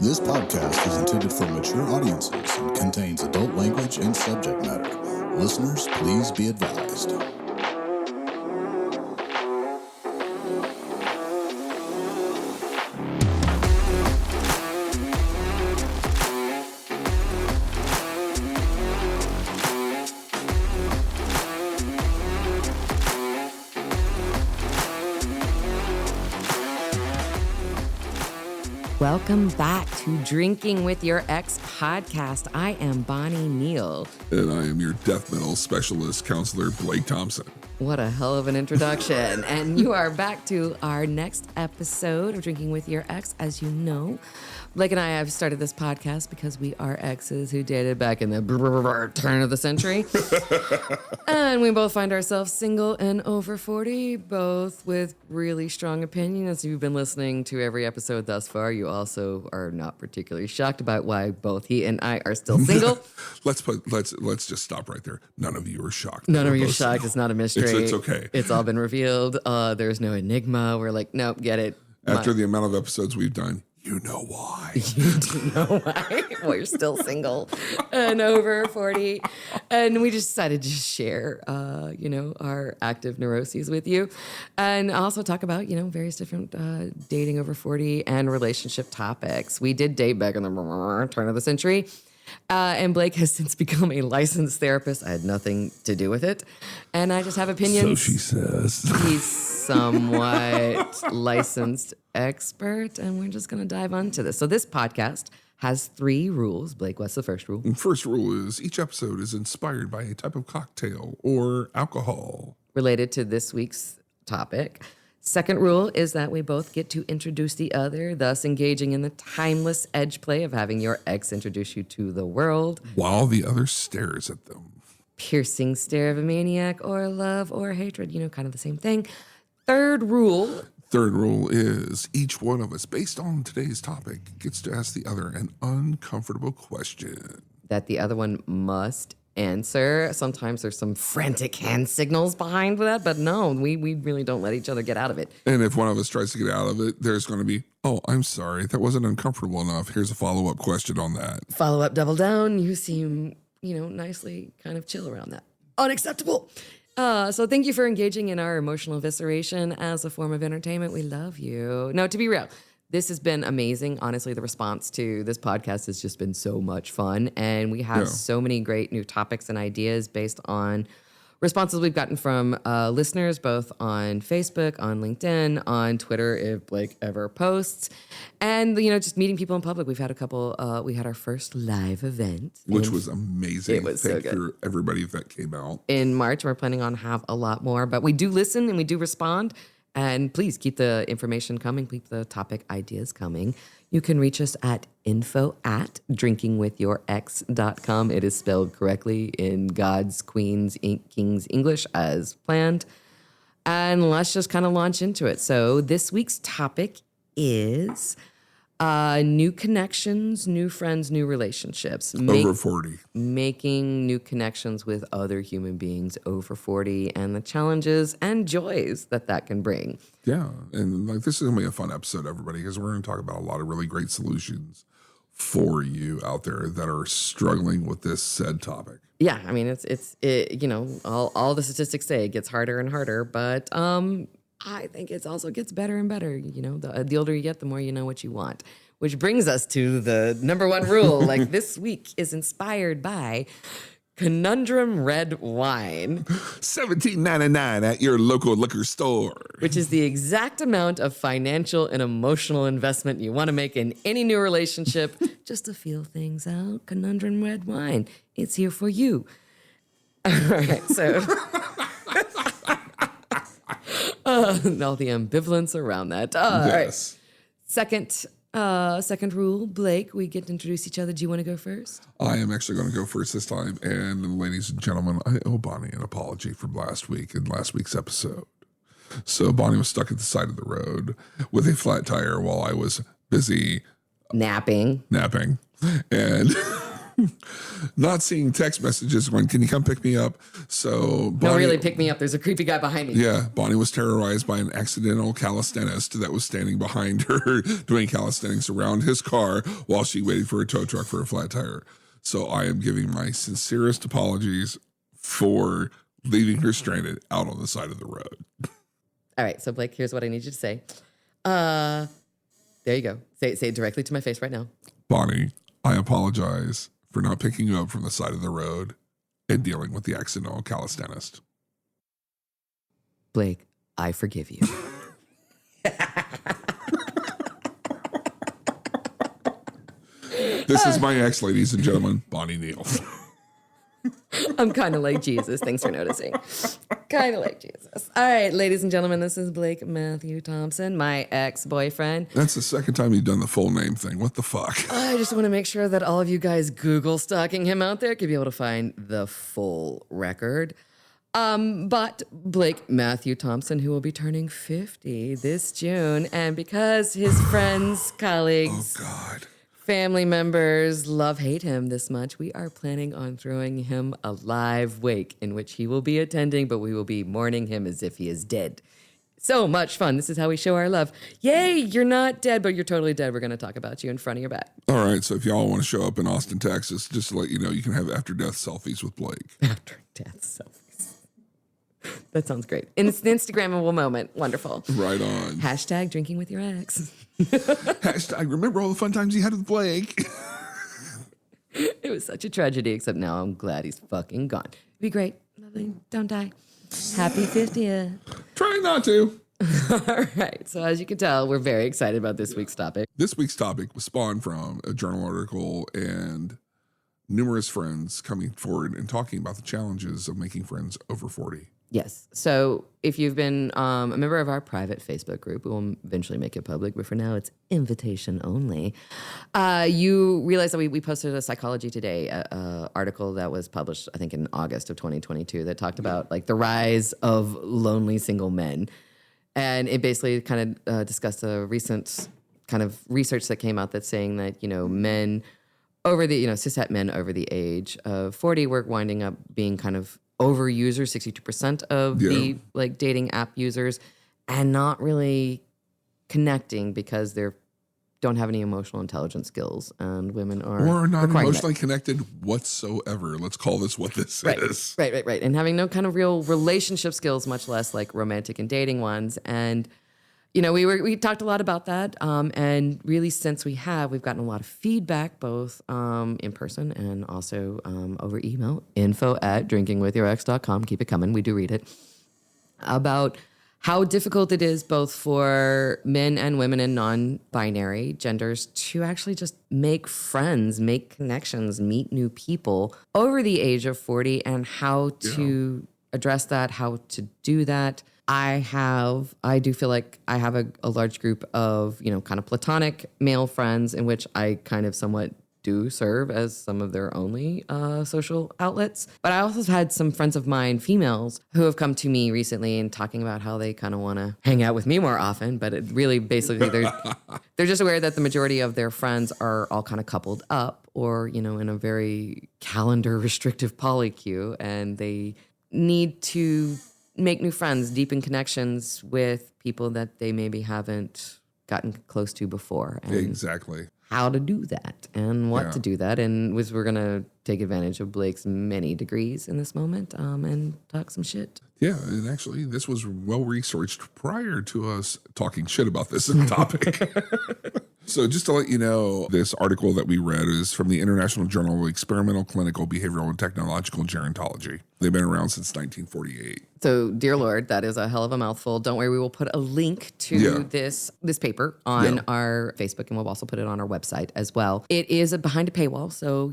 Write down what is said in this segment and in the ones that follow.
This podcast is intended for mature audiences and contains adult language and subject matter. Listeners, please be advised. Welcome back to Drinking with Your Ex podcast. I am Bonnie Neal. And I am your death metal specialist counselor, Blake Thompson. What a hell of an introduction. And you are back to our next episode of Drinking with Your Ex. As you know, Blake and I have started this podcast because we are exes who dated back in the turn of the century. And we both find ourselves single and over 40, both with really strong opinions. If you've been listening to every episode thus far, you also are not particularly shocked about why both he and I are still single. Let's just stop right there. None of you are shocked. None of you are shocked. Single. It's not a mystery. It's okay. It's all been revealed. There's no enigma. We're like, nope, get it. After the amount of episodes we've done, you know why. You do know why. Well, you're still single and over 40. And we just decided to share, our active neuroses with you. And also talk about, various different dating over 40 and relationship topics. We did date back in the turn of the century. And Blake has since become a licensed therapist. I had nothing to do with it. And I just have opinions. So she says. He's somewhat licensed expert, and we're just going to dive into this. So this podcast has 3 rules. Blake, what's the first rule? The first rule is each episode is inspired by a type of cocktail or alcohol related to this week's topic. Second rule is that we both get to introduce the other, thus engaging in the timeless edge play of having your ex introduce you to the world. While the other stares at them. Piercing stare of a maniac or love or hatred, kind of the same thing. Third rule is each one of us, based on today's topic, gets to ask the other an uncomfortable question that the other one must answer. Sometimes there's some frantic hand signals behind that, but no, we really don't let each other get out of it. And if one of us tries to get out of it, there's going to be, oh, I'm sorry, that wasn't uncomfortable enough. Here's a follow-up question on that. Follow-up, double down. You seem, nicely kind of chill around that. Unacceptable. So thank you for engaging in our emotional evisceration as a form of entertainment. We love you. No, to be real, this has been amazing. Honestly, the response to this podcast has just been so much fun. And we have so many great new topics and ideas based on responses we've gotten from listeners, both on Facebook, on LinkedIn, on Twitter, if Blake ever posts. And, just meeting people in public. We've had a couple, we had our first live event. Which was amazing. It was so good. For everybody that came out. In March, we're planning on have a lot more. But we do listen and we do respond. And please keep the information coming. Keep the topic ideas coming. You can reach us at info@drinkingwithyourx.com. It is spelled correctly in God's, Queen's, King's English as planned. And let's just kind of launch into it. So this week's topic is new connections, new friends, new relationships. Over 40. Making new connections with other human beings over 40 and the challenges and joys that can bring. Yeah, and this is going to be a fun episode, everybody, because we're going to talk about a lot of really great solutions for you out there that are struggling with this said topic. Yeah, I mean, it's all the statistics say it gets harder and harder, but I think it also gets better and better. The older you get, the more you know what you want. Which brings us to the number 1 rule. This week is inspired by Conundrum Red Wine. $17.99 at your local liquor store. Which is the exact amount of financial and emotional investment you want to make in any new relationship just to feel things out. Conundrum Red Wine. It's here for you. All right, so... all the ambivalence around that. Yes. All right. Second rule, Blake, we get to introduce each other. Do you want to go first? I am actually going to go first this time. And ladies and gentlemen, I owe Bonnie an apology from last week in last week's episode. So Bonnie was stuck at the side of the road with a flat tire while I was busy napping. And Not seeing text messages going, can you come pick me up? So No, really, pick me up. There's a creepy guy behind me. Yeah, Bonnie was terrorized by an accidental calisthenics that was standing behind her doing calisthenics around his car while she waited for a tow truck for a flat tire. So I am giving my sincerest apologies for leaving her stranded out on the side of the road. All right, so Blake, here's what I need you to say. There you go. Say it directly to my face right now. Bonnie, I apologize for not picking you up from the side of the road and dealing with the accidental calisthenics. Blake, I forgive you. This is my ex, ladies and gentlemen, Bonnie Neal. I'm kind of like Jesus. Thanks for noticing. Kind of like Jesus. All right, ladies and gentlemen, this is Blake Matthew Thompson, my ex-boyfriend. That's the second time you've done the full name thing. What the fuck? I just want to make sure that all of you guys Google stalking him out there could be able to find the full record. But Blake Matthew Thompson, who will be turning 50 this June, and because his friends, colleagues, family members hate him this much, we are planning on throwing him a live wake in which he will be attending, but we will be mourning him as if he is dead. So much fun. This is how we show our love. Yay, you're not dead, but you're totally dead. We're going to talk about you in front of your back. All right, so if y'all want to show up in Austin, Texas, just to let you know, you can have after-death selfies with Blake. After-death selfies. That sounds great. And it's an Instagrammable moment. Wonderful. Right on. Hashtag drinking with your ex. Hashtag remember all the fun times you had with Blake. It was such a tragedy, except now I'm glad he's fucking gone. Be great. Lovely. Don't die. Happy 50th. Trying not to. All right. So as you can tell, we're very excited about this week's topic. This week's topic was spawned from a journal article and numerous friends coming forward and talking about the challenges of making friends over 40. Yes. So if you've been a member of our private Facebook group, we will eventually make it public, but for now it's invitation only. You realize that we posted a Psychology Today article that was published, I think, in August of 2022 that talked about like the rise of lonely single men. And it basically kind of discussed a recent kind of research that came out that's saying that, men over the, cishet men over the age of 40 were winding up being kind of overusers, 62% of the like dating app users, and not really connecting because they don't have any emotional intelligence skills, and women are not requiring emotionally connected whatsoever. Let's call this what this is. Right. And having no kind of real relationship skills, much less like romantic and dating ones. And we talked a lot about that, and really since we've gotten a lot of feedback, both in person and also over email, info@drinkingwithyourx.com. Keep it coming. We do read it. About how difficult it is both for men and women and non-binary genders to actually just make friends, make connections, meet new people over the age of 40, and how to address that, how to do that. I do feel like I have a large group of, kind of platonic male friends in which I kind of somewhat do serve as some of their only social outlets. But I also have had some friends of mine, females, who have come to me recently and talking about how they kind of want to hang out with me more often. But it really basically they're just aware that the majority of their friends are all kind of coupled up or, in a very calendar restrictive polycule, and they need to make new friends, deepen connections with people that they maybe haven't gotten close to before. And exactly. How to do that and what to do that. And we're going to take advantage of Blake's many degrees in this moment and talk some shit. Yeah, and actually, this was well-researched prior to us talking shit about this topic. So just to let you know, this article that we read is from the International Journal of Experimental Clinical Behavioral and Technological Gerontology. They've been around since 1948. So, dear Lord, that is a hell of a mouthful. Don't worry, we will put a link to this paper on our Facebook, and we'll also put it on our website as well. It is behind a paywall, so,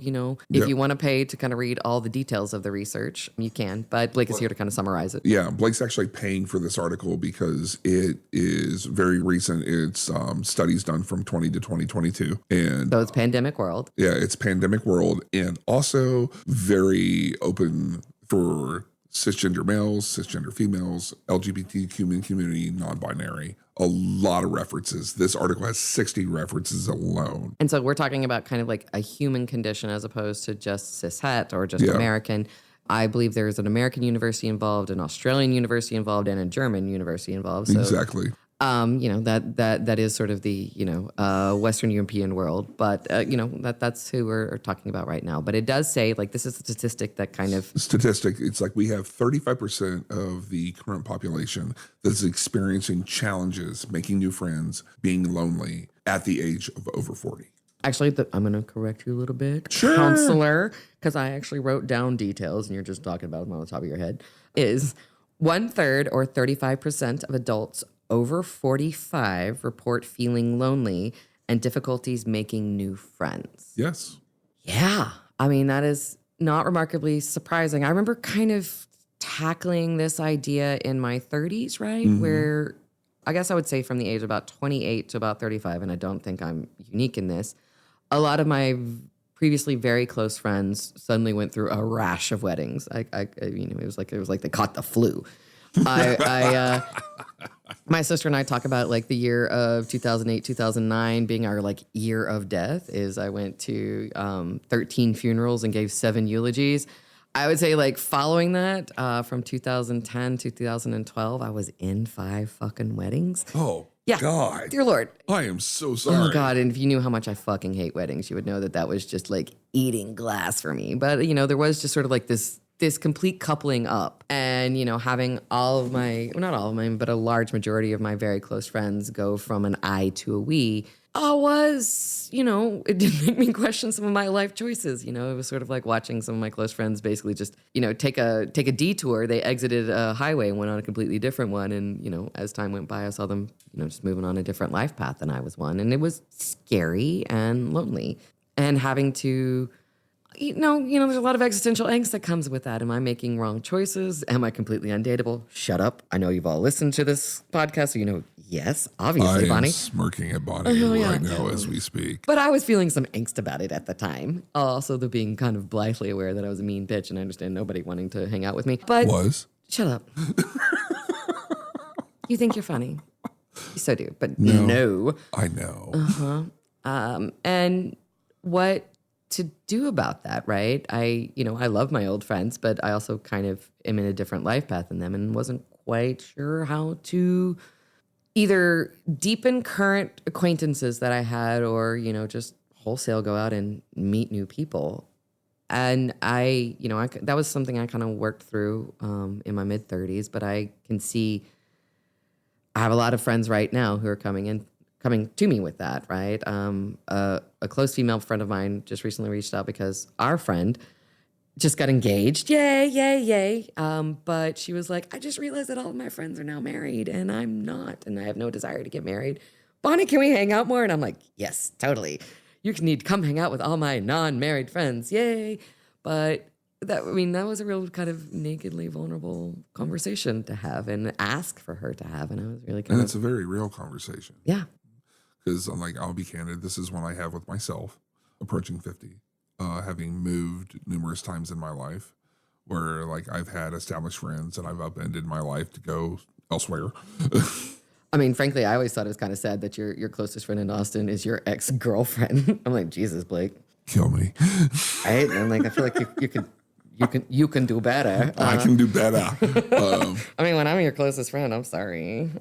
if you want to pay to kind of read all the details of the research, you can. But Blake is here to kind of summarize it. Yeah, Blake's actually paying for this article because it is very recent. It's studies done from 20 to 2022. And so it's pandemic world. Yeah, it's pandemic world, and also very open for cisgender males, cisgender females, LGBTQ community, non-binary, a lot of references. This article has 60 references alone. And so we're talking about kind of like a human condition as opposed to just cishet or just American. I believe there's an American university involved, an Australian university involved, and a German university involved. So, Exactly. That is sort of the, Western European world. But, that's who we're talking about right now. But it does say, like, this is a statistic that kind of... Statistic, it's like we have 35% of the current population that's experiencing challenges, making new friends, being lonely at the age of over 40. Actually, I'm going to correct you a little bit. Sure. Counselor, because I actually wrote down details and you're just talking about them on the top of your head, is 1/3 or 35% of adults over 45 report feeling lonely and difficulties making new friends. Yes. Yeah. I mean, that is not remarkably surprising. I remember kind of tackling this idea in my 30s, right? Where I guess I would say from the age of about 28 to about 35, and I don't think I'm unique in this, a lot of my previously very close friends suddenly went through a rash of weddings. It was like they caught the flu. My sister and I talk about like the year of 2008, 2009 being our like year of death. Is I went to 13 funerals and gave 7 eulogies. I would say like following that from 2010 to 2012, I was in 5 fucking weddings. Oh, Yeah. God. Dear Lord. I am so sorry. Oh, God. And if you knew how much I fucking hate weddings, you would know that was just like eating glass for me. But, there was just sort of like this complete coupling up and, having all of my, well, not all of mine, but a large majority of my very close friends go from an I to a we. It did make me question some of my life choices. It was sort of like watching some of my close friends basically just, take a detour. They exited a highway and went on a completely different one. And, as time went by, I saw them, just moving on a different life path than I was one. And it was scary and lonely. And having to, there's a lot of existential angst that comes with that. Am I making wrong choices? Am I completely undateable? Shut up. I know you've all listened to this podcast, so yes, obviously, Bonnie. I am smirking at Bonnie right now as we speak. But I was feeling some angst about it at the time. Also, the being kind of blithely aware that I was a mean bitch, and I understand nobody wanting to hang out with me. But shut up. You think you're funny. You so do, but no. I know. And what to do about that, right? I love my old friends, but I also kind of am in a different life path than them and wasn't quite sure how to either deepen current acquaintances that I had or, just wholesale go out and meet new people. And that was something I kind of worked through in my mid-30s, but I can see I have a lot of friends right now who are coming to me with that, right? A close female friend of mine just recently reached out because our friend just got engaged. Yay, yay, yay. But she was like, I just realized that all of my friends are now married and I'm not, and I have no desire to get married. Bonnie, can we hang out more? And I'm like, yes, totally. You need to come hang out with all my non-married friends. Yay. But that was a real kind of nakedly vulnerable conversation to have and ask for her to have. And I was really And it's a very real conversation. Yeah. Because I'll be candid, this is one I have with myself, approaching 50, having moved numerous times in my life where I've had established friends and I've upended my life to go elsewhere. I mean, frankly, I always thought it was kind of sad that your closest friend in Austin is your ex-girlfriend. I'm like, Jesus, Blake. Kill me. Right? And I feel like you can do better. I can do better. I mean, when I'm your closest friend, I'm sorry.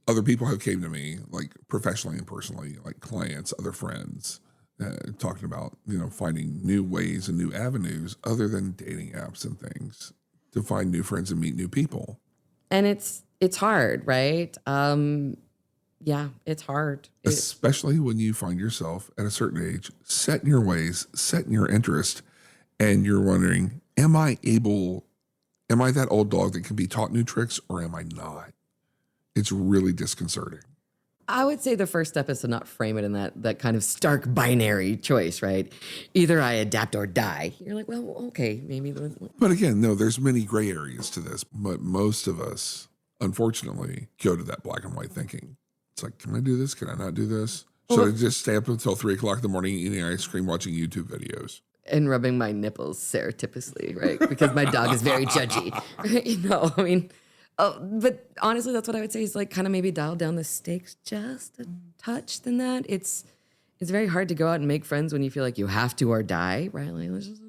Other people have came to me, professionally and personally, clients, other friends, talking about, finding new ways and new avenues other than dating apps and things to find new friends and meet new people. And it's hard, right? Yeah, it's hard. Especially when you find yourself at a certain age, set in your ways, set in your interest, and you're wondering, am I that old dog that can be taught new tricks or am I not? It's really disconcerting. I would say the first step is to not frame it in that kind of stark binary choice, right? Either I adapt or die. You're like, well, okay, maybe. But again, no, there's many gray areas to this. But most of us, unfortunately, go to that black and white thinking. It's like, can I do this? Can I not do this? Should I just stay up until 3 o'clock in the morning eating ice cream, watching YouTube videos? And rubbing my nipples surreptitiously, right? Because my dog is very judgy. Oh, but honestly, that's what I would say is like kind of maybe dial down the stakes just a touch than that. It's very hard to go out and make friends when you feel like you have to or die, right? Like, let's just,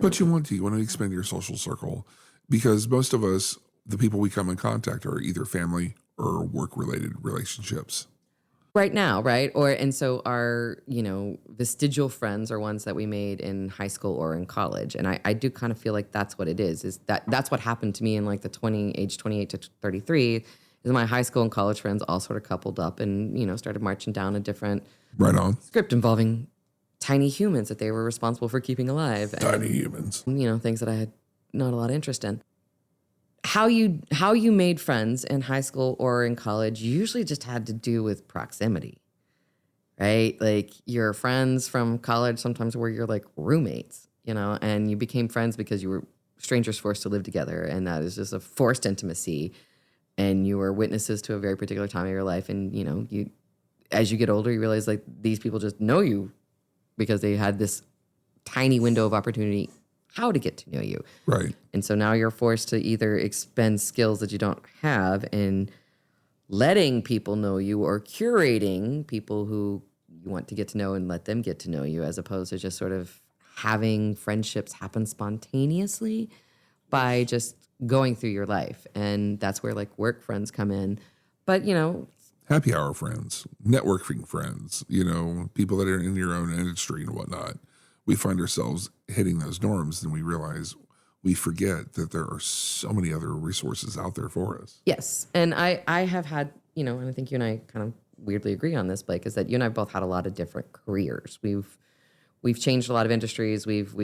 But you want to expand your social circle because most of us, the people we come in contact are either family or work related relationships. right now, right? And so our, vestigial friends are ones that we made in high school or in college. And I do kind of feel like that's what it is that's what happened to me in like age 28 to 33 is my high school and college friends all sort of coupled up and, started marching down a different Right on. script involving tiny humans that they were responsible for keeping alive. Tiny humans. Things that I had not a lot of interest in. How you made friends in high school or in college usually just had to do with proximity, right? Like your friends from college sometimes were your like roommates, and you became friends because you were strangers forced to live together, and that is just a forced intimacy, and you were witnesses to a very particular time of your life, and you as you get older you realize like these people just know you because they had this tiny window of opportunity how to get to know you. Right. And so now you're forced to either expend skills that you don't have in letting people know you or curating people who you want to get to know and let them get to know you as opposed to just sort of having friendships happen spontaneously by just going through your life. And that's where like work friends come in. But, Happy hour friends, networking friends, people that are in your own industry and whatnot. We find ourselves hitting those norms and we realize we forget that there are so many other resources out there for us. yes. And I have had, and I think you and I kind of weirdly agree on this, Blake, is that you and I both had a lot of different careers. We've changed a lot of industries. We've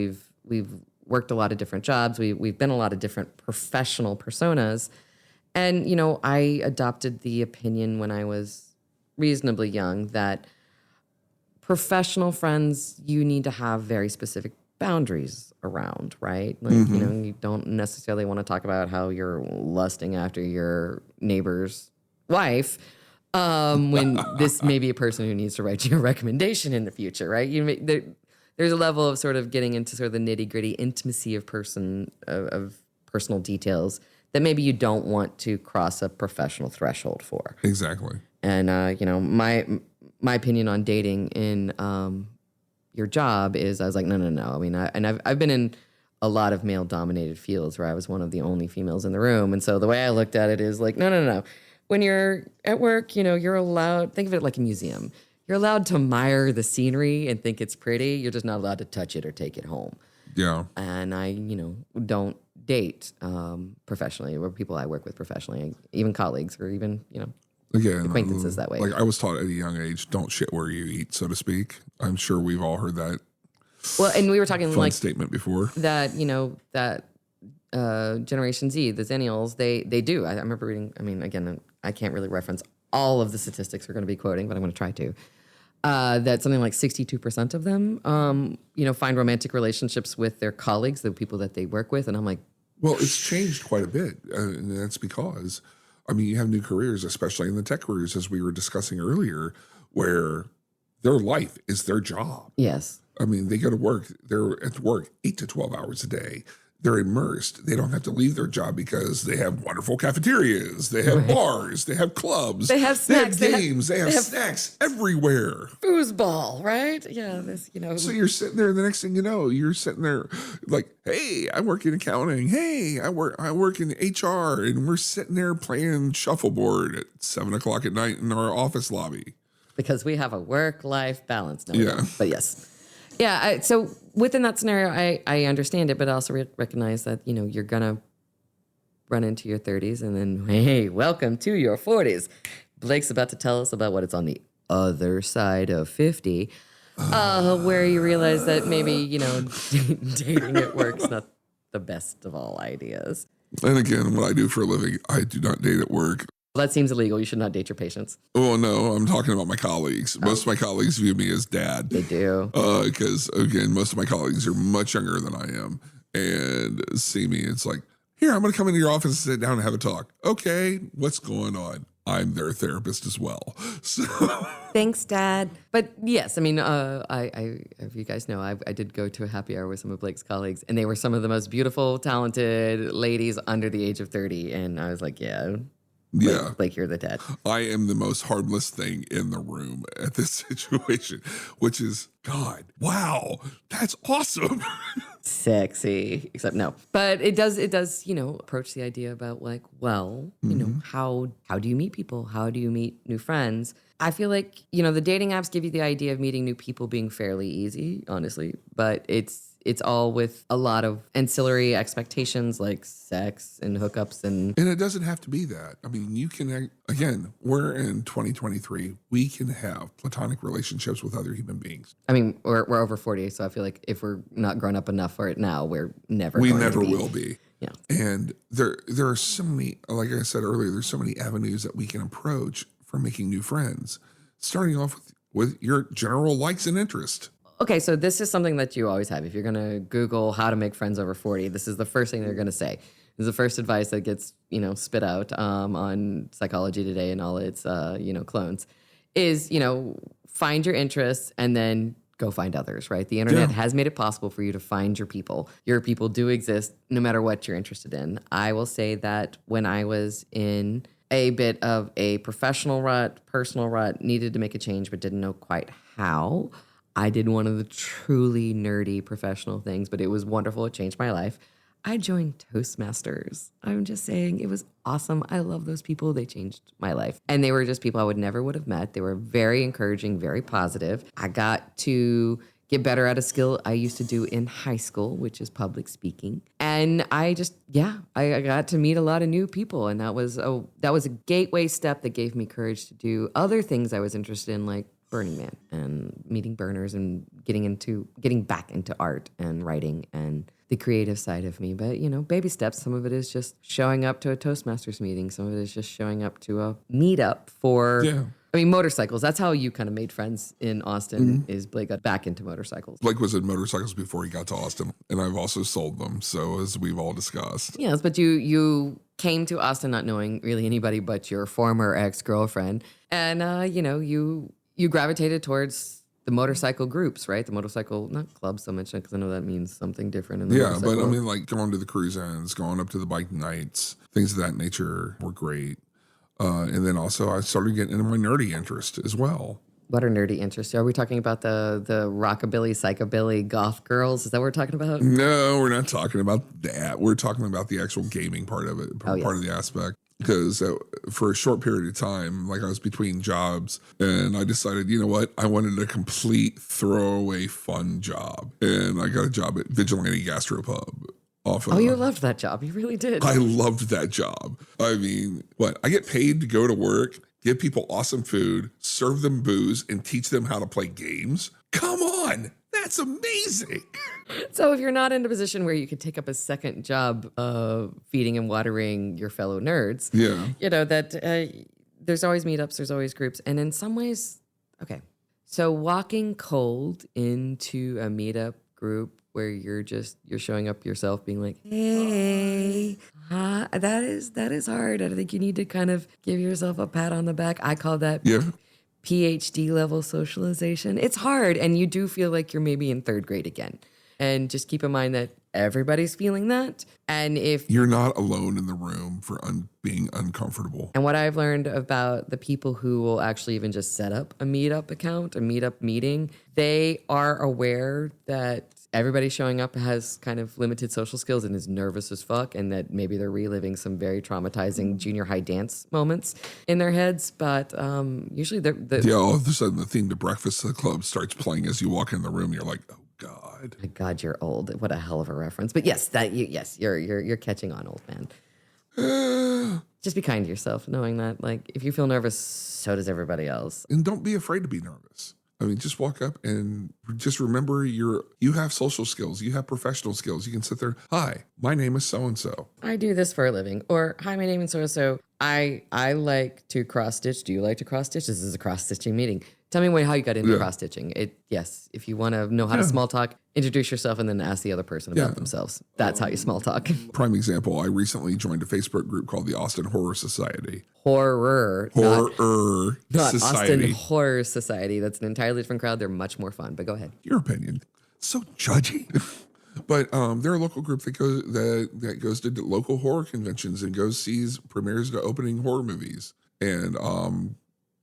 worked a lot of different jobs. We've been a lot of different professional personas. And, I adopted the opinion when I was reasonably young that professional friends, you need to have very specific boundaries around, right? Like, you don't necessarily want to talk about how you're lusting after your neighbor's wife when this may be a person who needs to write you a recommendation in the future, right? There's a level of sort of getting into sort of the nitty gritty intimacy of personal details that maybe you don't want to cross a professional threshold for. Exactly. And, my opinion on dating in your job is I was like, no. I mean, I've been in a lot of male-dominated fields where I was one of the only females in the room. And so the way I looked at it is like, no. When you're at work, you're allowed, think of it like a museum. You're allowed to admire the scenery and think it's pretty. You're just not allowed to touch it or take it home. Yeah. And I, don't date professionally or people I work with professionally, even colleagues or even, Again, acquaintances that way. Like I was taught at a young age, don't shit where you eat, so to speak. I'm sure we've all heard that Well, and we were talking fun like statement before. that, Generation Z, the Zennials, they do. I remember reading, I mean, again, I can't really reference all of the statistics we're going to be quoting, but I'm going to try to. That something like 62% of them, find romantic relationships with their colleagues, the people that they work with. And I'm like, Well, it's changed quite a bit, and that's because, you have new careers, especially in the tech careers, as we were discussing earlier, where their life is their job. yes. They go to work. They're at work 8 to 12 hours a day. They're immersed. They don't have to leave their job because they have wonderful cafeterias. They have bars. They have clubs. They have snacks. They have games. They have snacks everywhere. Foosball, right? Yeah, So you're sitting there, and the next thing you know, you're sitting there like, hey, I work in accounting. Hey, I work in HR, and we're sitting there playing shuffleboard at 7:00 at night in our office lobby. because we have a work-life balance now. Yeah. But yes. Yeah, so within that scenario, I understand it, but I also recognize that, you're going to run into your 30s and then, hey, welcome to your 40s. Blake's about to tell us about what it's on the other side of 50, where you realize that maybe, dating at work's not the best of all ideas. And again, what I do for a living, I do not date at work. That seems illegal. You should not date your patients. Oh, no, I'm talking about my colleagues. Most of my colleagues view me as dad. They do. Because, again, most of my colleagues are much younger than I am and see me. It's like, here, I'm going to come into your office and sit down and have a talk. Okay, what's going on? I'm their therapist as well. So Thanks, Dad. But yes, I mean, if you guys know, I did go to a happy hour with some of Blake's colleagues, and they were some of the most beautiful, talented ladies under the age of 30. And I was like, yeah, Blake, you're the dad. I am the most harmless thing in the room at this situation, which is, God, wow, that's awesome. Sexy, except no. But it does, approach the idea about like, well, how do you meet people? How do you meet new friends? I feel like, the dating apps give you the idea of meeting new people being fairly easy, honestly, but it's all with a lot of ancillary expectations like sex and hookups and it doesn't have to be that. I mean, you can, again, we're in 2023. We can have platonic relationships with other human beings. I mean, we're over 40, so I feel like if we're not grown up enough for it now, we never will be. Yeah. And there are so many, like I said earlier, there's so many avenues that we can approach for making new friends, starting off with your general likes and interest. Okay, so this is something that you always have. If you're going to Google how to make friends over 40, this is the first thing they're going to say. This is the first advice that gets, spit out on Psychology Today and all its, clones is, find your interests and then go find others, right? The internet has made it possible for you to find your people. Your people do exist no matter what you're interested in. I will say that when I was in a bit of a professional rut, personal rut, needed to make a change but didn't know quite how, I did one of the truly nerdy professional things, but it was wonderful. It changed my life. I joined Toastmasters. I'm just saying it was awesome. I love those people. They changed my life. And they were just people I would have met. They were very encouraging, very positive. I got to get better at a skill I used to do in high school, which is public speaking. And I got to meet a lot of new people. And that was a gateway step that gave me courage to do other things I was interested in, like Burning Man and meeting burners and getting back into art and writing and the creative side of me. But, baby steps. Some of it is just showing up to a Toastmasters meeting. Some of it is just showing up to a meetup for, motorcycles. That's how you kind of made friends in Austin is Blake got back into motorcycles. Blake was in motorcycles before he got to Austin, and I've also sold them. So as we've all discussed. Yes, but you came to Austin not knowing really anybody but your former ex-girlfriend. And, you gravitated towards the motorcycle groups, right? The motorcycle, not clubs so much, because I know that means something different. In the but I mean, like going to the cruise ends, going up to the bike nights, things of that nature were great. And then also I started getting into my nerdy interest as well. What are nerdy interests? Are we talking about the rockabilly, psychobilly, goth girls? Is that what we're talking about? No, we're not talking about that. We're talking about the actual gaming part of it, part of the aspect. Because for a short period of time, like I was between jobs, and I decided, you know what? I wanted a complete throwaway fun job. And I got a job at Vigilante Gastropub. You loved that job. You really did. I loved that job. I mean, I get paid to go to work, give people awesome food, serve them booze, and teach them how to play games. Come on. That's amazing. So if you're not in a position where you could take up a second job of feeding and watering your fellow nerds, there's always meetups, there's always groups. And in some ways, okay, so walking cold into a meetup group where you're showing up yourself being like, hey, that is hard. I think you need to kind of give yourself a pat on the back. I call that PhD level socialization. It's hard, and you do feel like you're maybe in third grade again. And just keep in mind that everybody's feeling that. And if you're not alone in the room for being uncomfortable. And what I've learned about the people who will actually even just set up a meetup account, a meetup meeting, they are aware that everybody showing up has kind of limited social skills and is nervous as fuck, and that maybe they're reliving some very traumatizing junior high dance moments in their heads. But usually all of a sudden the theme to Breakfast Club starts playing as you walk in the room. You're like, oh God. My God, you're old. What a hell of a reference. But yes, you're catching on, old man. Just be kind to yourself, knowing that like if you feel nervous, so does everybody else. And don't be afraid to be nervous. I mean, just walk up and just remember you have social skills. You have professional skills. You can sit there. Hi, my name is so-and-so. I do this for a living. Or, hi, my name is so-and-so. I like to cross stitch. Do you like to cross stitch? This is a cross stitching meeting. Tell me how you got into cross stitching. Yes, if you want to know how to small talk, introduce yourself and then ask the other person about themselves. That's how you small talk. Prime example, I recently joined a Facebook group called the Austin Horror Society. Horror not Society. Austin Horror Society. That's an entirely different crowd. They're much more fun, but go ahead. Your opinion. So judgy. But they're a local group that goes to local horror conventions and goes sees premieres to opening horror movies. And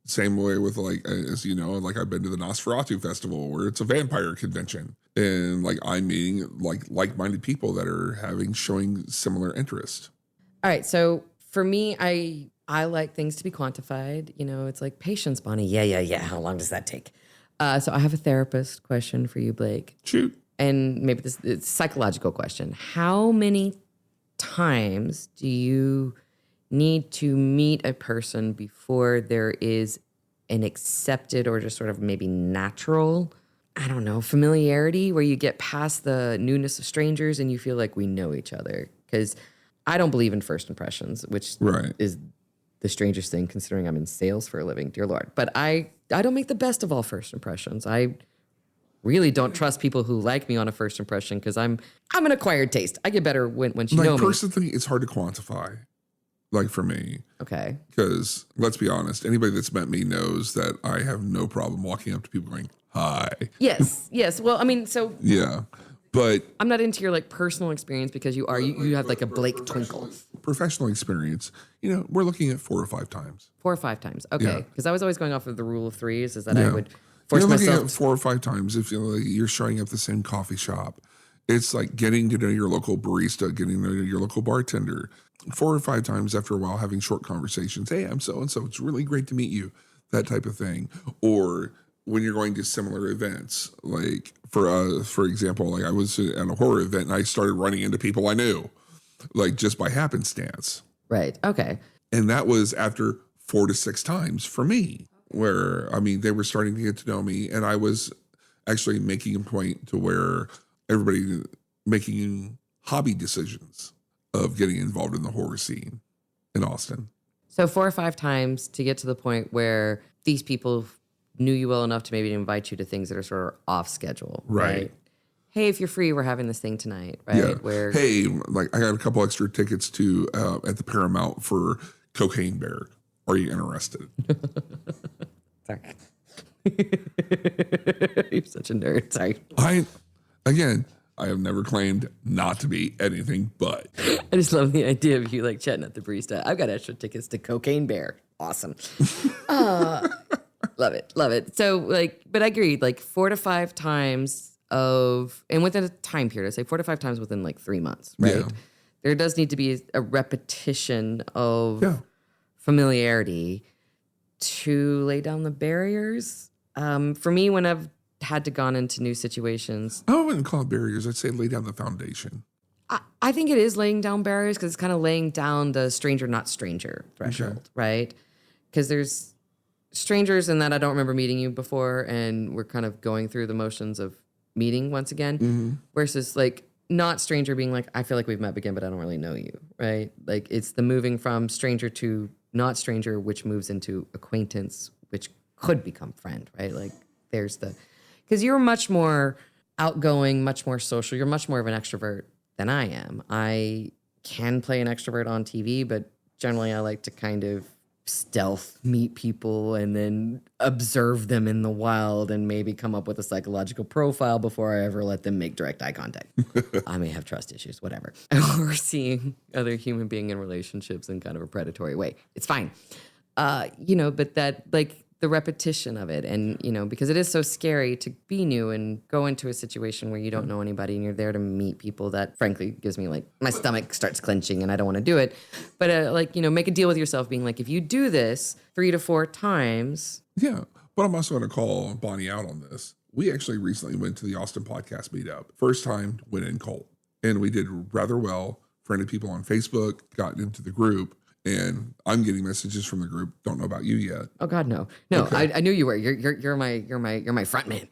same way with like, as you know, like I've been to the Nosferatu Festival where it's a vampire convention. And like I'm meeting like-minded people that are showing similar interest. All right. So for me, I like things to be quantified. You know, it's like patience, Bonnie. Yeah. How long does that take? So I have a therapist question for you, Blake. Shoot. And maybe it's a psychological question. How many times do you need to meet a person before there is an accepted or just sort of maybe natural, I don't know, familiarity where you get past the newness of strangers and you feel like we know each other? Because I don't believe in first impressions, which is the strangest thing considering I'm in sales for a living, dear Lord. But I don't make the best of all first impressions. I really don't trust people who like me on a first impression because I'm an acquired taste. I get better once you know me. Personally, it's hard to quantify. Like for me. Okay. Because let's be honest, anybody that's met me knows that I have no problem walking up to people going, hi. Yes. Well, I mean, so. Yeah. But I'm not into your like personal experience because you have like a Blake twinkle. Professional experience, we're looking at 4 or 5 times. 4 or 5 times. Okay. Because I was always going off of the rule of threes is that I would force you're looking myself. At 4 or 5 times if you're showing up the same coffee shop. It's like getting to know your local barista, getting to know your local bartender. 4 or 5 times after a while, having short conversations. Hey, I'm so-and-so. It's really great to meet you. That type of thing. Or when you're going to similar events, like for example, like I was at a horror event and I started running into people I knew, like just by happenstance. Right. Okay. And that was after 4 to 6 times for me, where, they were starting to get to know me and I was actually making a point to where everybody making hobby decisions of getting involved in the horror scene in Austin. So 4 or 5 times to get to the point where these people knew you well enough to maybe invite you to things that are sort of off schedule. Right. Hey, if you're free, we're having this thing tonight, right? Yeah. Hey, like I got a couple extra tickets to at the Paramount for Cocaine Bear. Are you interested? Sorry. You're such a nerd. Sorry. I have never claimed not to be anything but. I just love the idea of you like chatting at the barista. I've got extra tickets to Cocaine Bear. Awesome. Love it. So but I agree, 4 to 5 times and within a time period, I say 4 to 5 times within 3 months, right? Yeah. There does need to be a repetition of familiarity to lay down the barriers. For me, when I've had to gone into new situations. I wouldn't call it barriers. I'd say lay down the foundation. I think it is laying down barriers because it's kind of laying down the stranger, not stranger threshold, right? Because there's strangers in that I don't remember meeting you before and we're kind of going through the motions of meeting once again versus not stranger being I feel like we've met again, but I don't really know you, right? It's the moving from stranger to not stranger, which moves into acquaintance, which could become friend, right? Because you're much more outgoing, much more social. You're much more of an extrovert than I am. I can play an extrovert on TV, but generally I like to kind of stealth meet people and then observe them in the wild and maybe come up with a psychological profile before I ever let them make direct eye contact. I may have trust issues, whatever. Or seeing other human being in relationships in kind of a predatory way. It's fine. But that the repetition of it and, because it is so scary to be new and go into a situation where you don't know anybody and you're there to meet people that frankly gives me my stomach starts clenching and I don't want to do it. But make a deal with yourself being if you do this 3 to 4 times. Yeah. But I'm also going to call Bonnie out on this. We actually recently went to the Austin podcast meetup. First time went in cold and we did rather well. Friended people on Facebook, got into the group. And I'm getting messages from the group. Don't know about you yet. Oh God, no. Okay. I knew you were. You're my front man.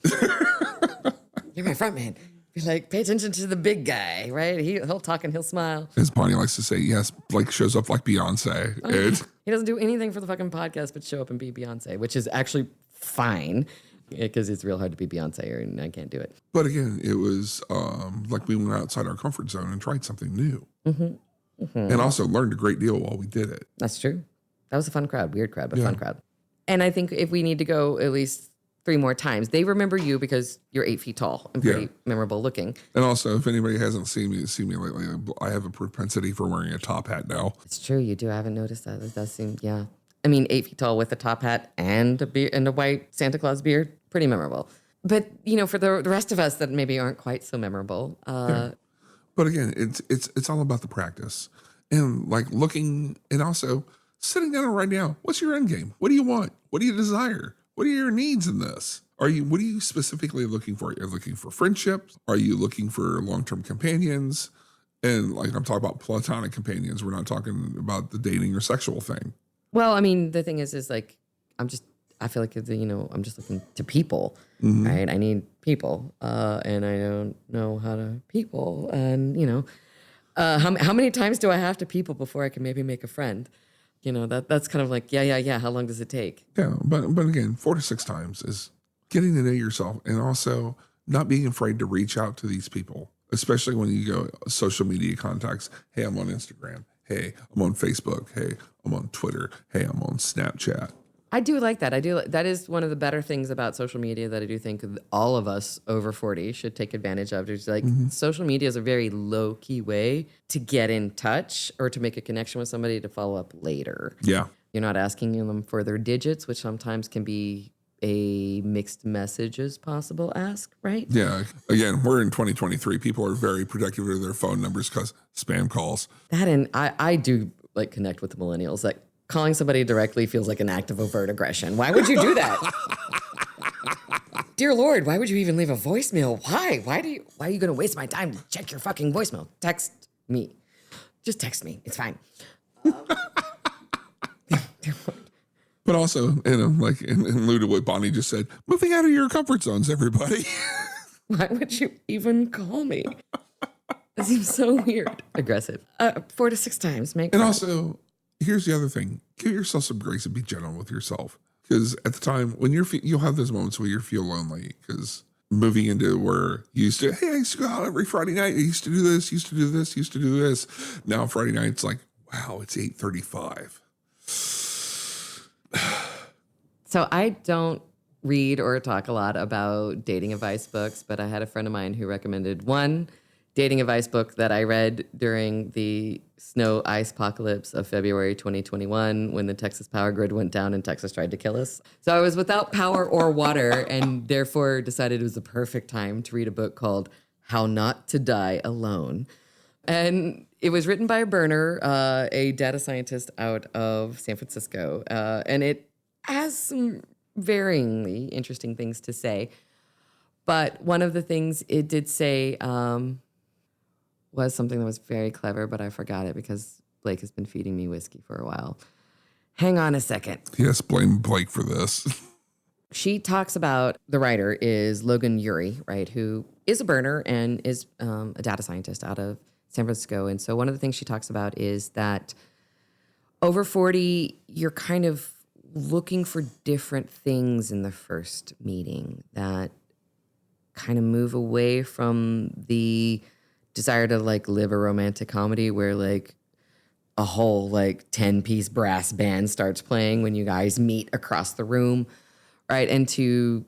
You're my front man. Be pay attention to the big guy, right? He'll talk and he'll smile. As Bonnie likes to say, yes, Blake shows up like Beyonce. He doesn't do anything for the fucking podcast but show up and be Beyonce, which is actually fine because it's real hard to be Beyonce and I can't do it. But again, it was like we went outside our comfort zone and tried something new. And also learned a great deal while we did it. That's true. That was a fun crowd, weird crowd, but fun crowd. And I think if we need to go at least 3 more times, they remember you because you're 8 feet tall and pretty memorable looking. And also, if anybody hasn't seen me lately, I have a propensity for wearing a top hat now. It's true. You do. I haven't noticed that. It does seem, I mean, 8 feet tall with a top hat and a beard and a white Santa Claus beard, pretty memorable. But, for the rest of us that maybe aren't quite so memorable. But again, it's all about the practice and like looking and also sitting down and writing down, what's your end game? What do you want? What do you desire? What are your needs in this? What are you specifically looking for? Are you looking for friendships? Are you looking for long-term companions? And like I'm talking about platonic companions. We're not talking about the dating or sexual thing. Well, I mean, the thing is like, I feel like, I'm just looking to people, right? I need people, and I don't know how to people. And, how many times do I have to people before I can maybe make a friend? That's kind of like, yeah. How long does it take? Yeah, but again, 4 to 6 times is getting to know yourself and also not being afraid to reach out to these people, especially when you go social media contacts. Hey, I'm on Instagram. Hey, I'm on Facebook. Hey, I'm on Twitter. Hey, I'm on Snapchat. I do like that. That is one of the better things about social media that I do think all of us over 40 should take advantage of. It's like social media is a very low key way to get in touch or to make a connection with somebody to follow up later. Yeah. You're not asking them for their digits, which sometimes can be a mixed messages possible ask, right? Yeah. Again, we're in 2023. People are very protective of their phone numbers because spam calls. That and I do like connect with the millennials. Like calling somebody directly feels like an act of overt aggression. Why would you do that? Dear Lord, why would you even leave a voicemail? Why? Why are you going to waste my time to check your fucking voicemail? Text me. Just text me. It's fine. But also, like in lieu to what Bonnie just said, moving out of your comfort zones, everybody. Why would you even call me? That seems so weird. Aggressive. 4 to 6 times. And also, here's the other thing. Give yourself some grace and be gentle with yourself. Because at the time, when you'll have those moments where you feel lonely. Because moving into where you used to, hey, I used to go out every Friday night. I used to do this, used to do this, used to do this. Now Friday night's like, wow, it's 8:35. So I don't read or talk a lot about dating advice books, but I had a friend of mine who recommended one dating advice book that I read during the snow ice apocalypse of February 2021 when the Texas power grid went down and Texas tried to kill us. So I was without power or water and therefore decided it was the perfect time to read a book called How Not to Die Alone. And it was written by a burner, a data scientist out of San Francisco. And it has some varyingly interesting things to say. But one of the things it did say was something that was very clever, but I forgot it because Blake has been feeding me whiskey for a while. Hang on a second. Yes, blame Blake for this. She talks about, the writer is Logan Ury, right, who is a burner and is a data scientist out of San Francisco. And so one of the things she talks about is that over 40, you're kind of looking for different things in the first meeting that kind of move away from the desire to like live a romantic comedy where like a whole like 10-piece brass band starts playing when you guys meet across the room, right? And to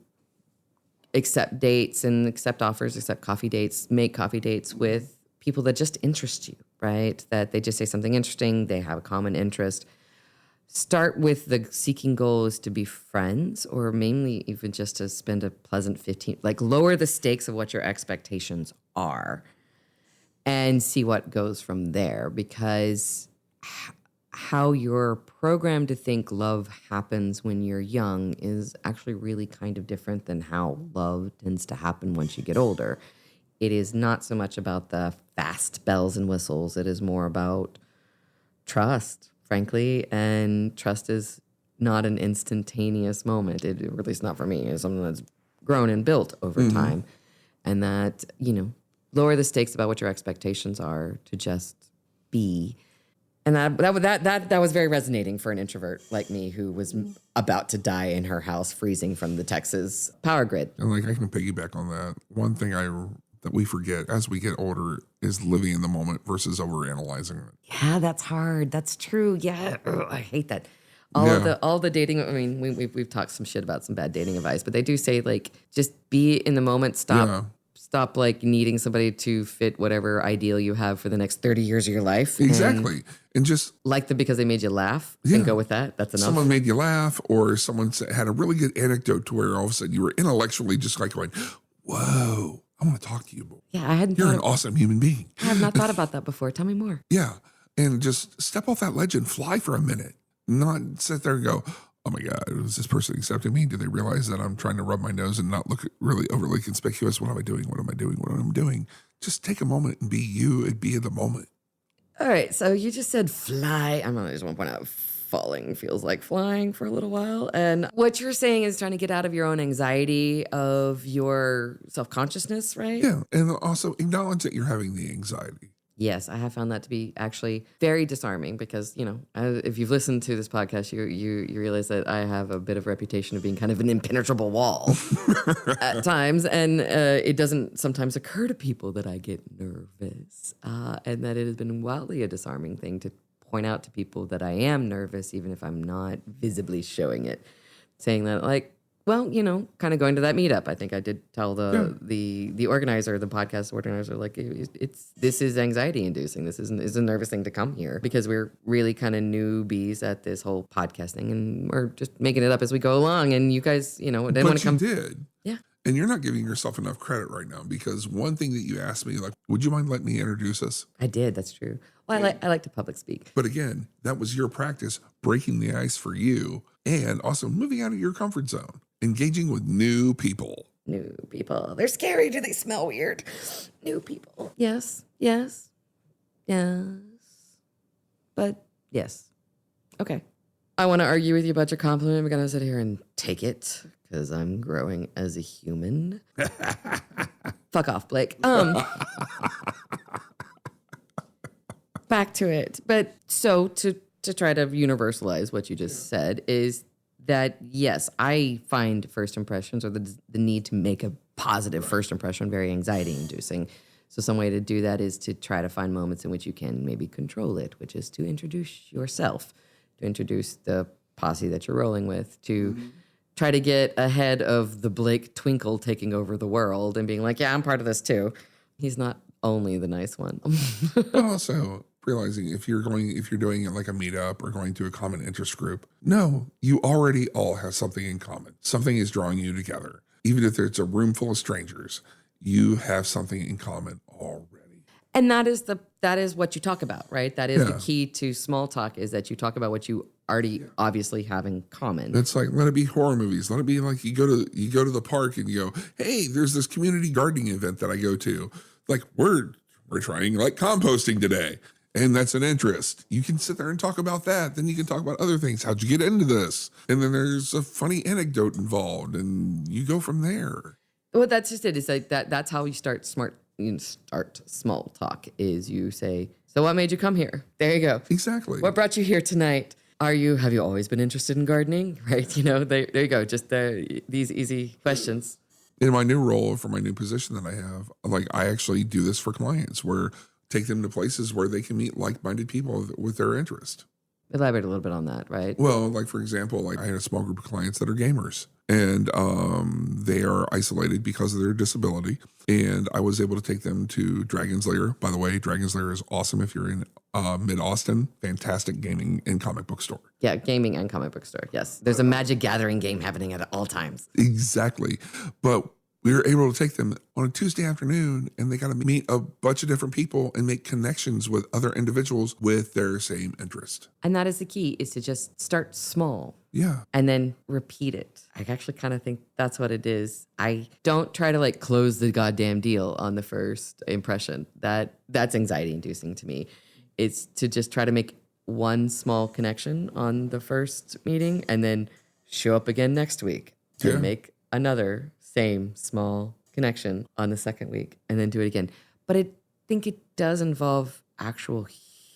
accept dates and accept offers, accept coffee dates, make coffee dates with people that just interest you, right? That they just say something interesting, they have a common interest. Start with the seeking goal is to be friends or mainly even just to spend a pleasant 15, like lower the stakes of what your expectations are and see what goes from there because how you're programmed to think love happens when you're young is actually really kind of different than how love tends to happen once you get older. It is not so much about the fast bells and whistles. It is more about trust, frankly, and trust is not an instantaneous moment. Or at least not for me. It's something that's grown and built over time. And that, lower the stakes about what your expectations are to just be. And that was very resonating for an introvert like me who was about to die in her house freezing from the Texas power grid. And like, I can piggyback on that. One thing that we forget as we get older is living in the moment versus overanalyzing it. Yeah, that's hard. That's true. Yeah, ugh, I hate that. Yeah. All the dating. I mean, we've talked some shit about some bad dating advice, but they do say like just be in the moment. Stop like needing somebody to fit whatever ideal you have for the next 30 years of your life. Exactly. And just like them because they made you laugh and go with that. That's enough. Someone made you laugh, or someone had a really good anecdote to where all of a sudden you were intellectually just like going, whoa, I want to talk to you. Yeah, I hadn't. You're an awesome human being. I have not thought about that before. Tell me more. Yeah. And just step off that ledge and fly for a minute. Not sit there and go, oh my God, is this person accepting me? Do they realize that I'm trying to rub my nose and not look really overly conspicuous? What am I doing? What am I doing? What am I doing? Just take a moment and be you and be in the moment. All right. So you just said fly. I just want to point out falling feels like flying for a little while. And what you're saying is trying to get out of your own anxiety of your self-consciousness, right? Yeah. And also acknowledge that you're having the anxiety. Yes, I have found that to be actually very disarming because, if you've listened to this podcast, you realize that I have a bit of a reputation of being kind of an impenetrable wall at times. And it doesn't sometimes occur to people that I get nervous and that it has been wildly a disarming thing to point out to people that I am nervous, even if I'm not visibly showing it. Saying that like, well, kind of going to that meetup. I think I did tell the organizer, the podcast organizer, like this is anxiety inducing. This is a nervous thing to come here because we're really kind of newbies at this whole podcasting and we're just making it up as we go along. And you guys, didn't want to come. You did. Yeah. And you're not giving yourself enough credit right now because one thing that you asked me, like, would you mind letting me introduce us? I did. That's true. Well, I like to public speak. But again, that was your practice, breaking the ice for you and also moving out of your comfort zone. Engaging with new people. New people. They're scary. Do they smell weird? New people. Yes. Yes. Yes. But yes. Okay. I want to argue with you about your compliment. We're going to sit here and take it because I'm growing as a human. Fuck off, Blake. Back to it. But so to try to universalize what you just said is that, yes, I find first impressions or the need to make a positive first impression very anxiety-inducing. So some way to do that is to try to find moments in which you can maybe control it, which is to introduce yourself, to introduce the posse that you're rolling with, to try to get ahead of the Blake Twinkle taking over the world and being like, yeah, I'm part of this too. He's not only the nice one. But also realizing if you're doing it like a meetup or going to a common interest group, no, you already all have something in common. Something is drawing you together. Even if it's a room full of strangers, you have something in common already. And that is what you talk about, right? That is the key to small talk is that you talk about what you already obviously have in common. It's like, let it be horror movies. Let it be like you go to the park and you go, hey, there's this community gardening event that I go to. Like we're trying like composting today. And that's an interest. You can sit there and talk about that. Then you can talk about other things. How'd you get into this? And then there's a funny anecdote involved and you go from there. Well, that's just it. It's like that's how you start small talk is you say, so what made you come here? There you go. Exactly. What brought you here tonight? Have you always been interested in gardening? Right. There you go. Just these easy questions. In my new role for my new position that I have, like I actually do this for clients where take them to places where they can meet like-minded people with their interest. Elaborate a little bit on that, right? Well, like for example, like I had a small group of clients that are gamers and they are isolated because of their disability. And I was able to take them to Dragon's Lair. By the way, Dragon's Lair is awesome if you're in mid-Austin. Fantastic gaming and comic book store. Yeah, gaming and comic book store. Yes. There's a Magic Gathering game happening at all times. Exactly. But we were able to take them on a Tuesday afternoon and they got to meet a bunch of different people and make connections with other individuals with their same interest. And that is the key, is to just start small. Yeah. And then repeat it. I actually kind of think that's what it is. I don't try to like close the goddamn deal on the first impression. That's anxiety inducing to me. It's to just try to make one small connection on the first meeting and then show up again next week and make another same small connection on the second week and then do it again. But I think it does involve actual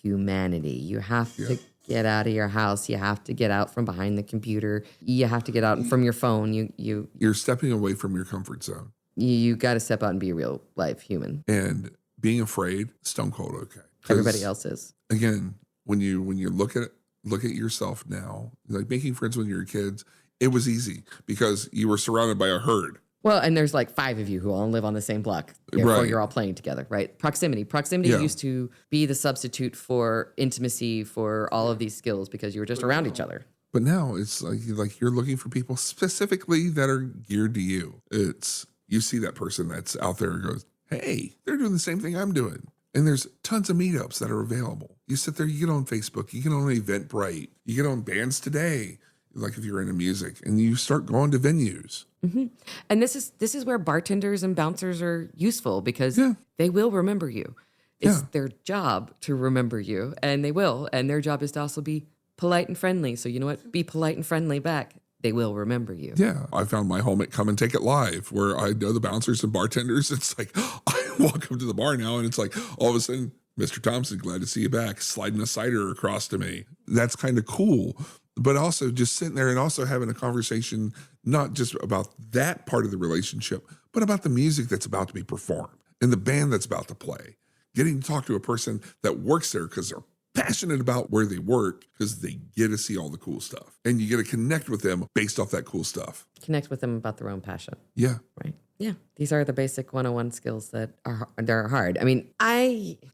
humanity. You have to get out of your house. You have to get out from behind the computer. You have to get out from your phone. You're stepping away from your comfort zone. You got to step out and be a real life human. And being afraid, stone cold okay. Everybody else is. Again, when you look at yourself now, like making friends when you were kids, it was easy because you were surrounded by a herd. Well, and there's like 5 of you who all live on the same block. Therefore, you're all playing together, right? Proximity used to be the substitute for intimacy for all of these skills because you were just around each other. But now it's like you're looking for people specifically that are geared to you. It's you see that person that's out there and goes, hey, they're doing the same thing I'm doing. And there's tons of meetups that are available. You sit there, you get on Facebook, you get on Eventbrite, you get on Bands Today, like if you're into music, and you start going to venues. Mm-hmm. And this is where bartenders and bouncers are useful because they will remember you. It's their job to remember you, and they will. And their job is to also be polite and friendly. So you know what? Be polite and friendly back. They will remember you. Yeah. I found my home at Come and Take It Live where I know the bouncers and bartenders. It's like, I walk up to the bar now and it's like, all of a sudden, Mr. Thompson, glad to see you back, sliding a cider across to me. That's kind of cool. But also just sitting there and also having a conversation, not just about that part of the relationship, but about the music that's about to be performed and the band that's about to play. Getting to talk to a person that works there because they're passionate about where they work because they get to see all the cool stuff. And you get to connect with them based off that cool stuff. Connect with them about their own passion. Yeah. Right. Yeah. These are the basic 101 skills that they're hard. I mean,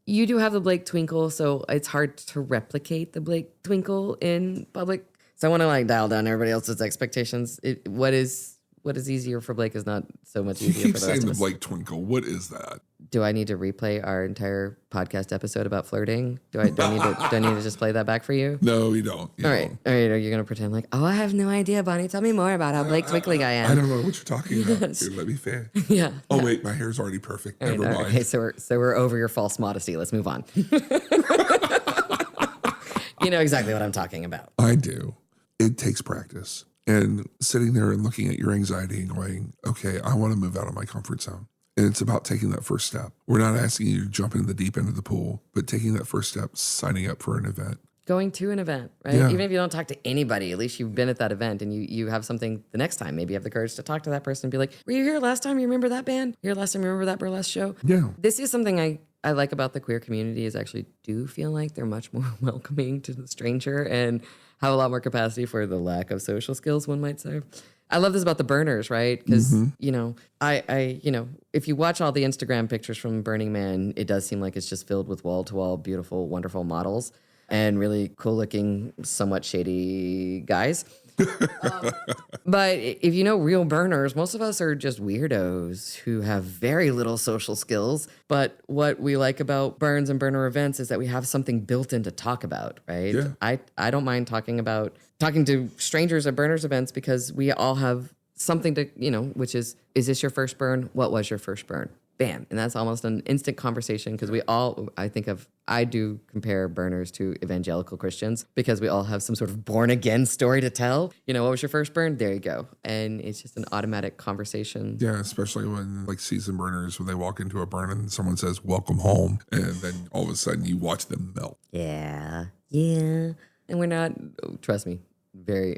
you do have the Blake Twinkle, so it's hard to replicate the Blake Twinkle in public. So I want to like dial down everybody else's expectations. What is easier for Blake is not so much You easier keep for the saying rest the of us. Blake Twinkle. What is that? Do I need to replay our entire podcast episode about flirting? Do I need to just play that back for you? No, you don't. All right. Are you gonna pretend like, oh, I have no idea, Bonnie? Tell me more about how Blake Twinkly I am. I don't know what you're talking about. Here, let me fan. Yeah. Oh wait, my hair's already perfect. All right, Never all right. mind. Okay, so we're over your false modesty. Let's move on. You know exactly what I'm talking about. I do. It takes practice. And sitting there and looking at your anxiety and going, okay, I want to move out of my comfort zone. And it's about taking that first step. We're not asking you to jump into the deep end of the pool, but taking that first step, signing up for an event. Going to an event, right? Yeah. Even if you don't talk to anybody, at least you've been at that event and you have something the next time. Maybe you have the courage to talk to that person and be like, were you here last time? You remember that band? Here last time? You remember that burlesque show? Yeah. This is something I like about the queer community is actually do feel like they're much more welcoming to the stranger and have a lot more capacity for the lack of social skills, one might say. I love this about the burners, right? Because, you know, if you watch all the Instagram pictures from Burning Man, it does seem like it's just filled with wall-to-wall, beautiful, wonderful models and really cool-looking, somewhat shady guys. But if you know real burners, most of us are just weirdos who have very little social skills. But what we like about burns and burner events is that we have something built in to talk about, right? Yeah. I don't mind talking to strangers at burners events because we all have something to, which is this your first burn? What was your first burn? Bam. And that's almost an instant conversation because I do compare burners to evangelical Christians because we all have some sort of born again story to tell. What was your first burn? There you go. And it's just an automatic conversation. Yeah, especially when like seasoned burners, when they walk into a burn and someone says, welcome home. And then all of a sudden you watch them melt. Yeah. Yeah. And we're not, trust me, very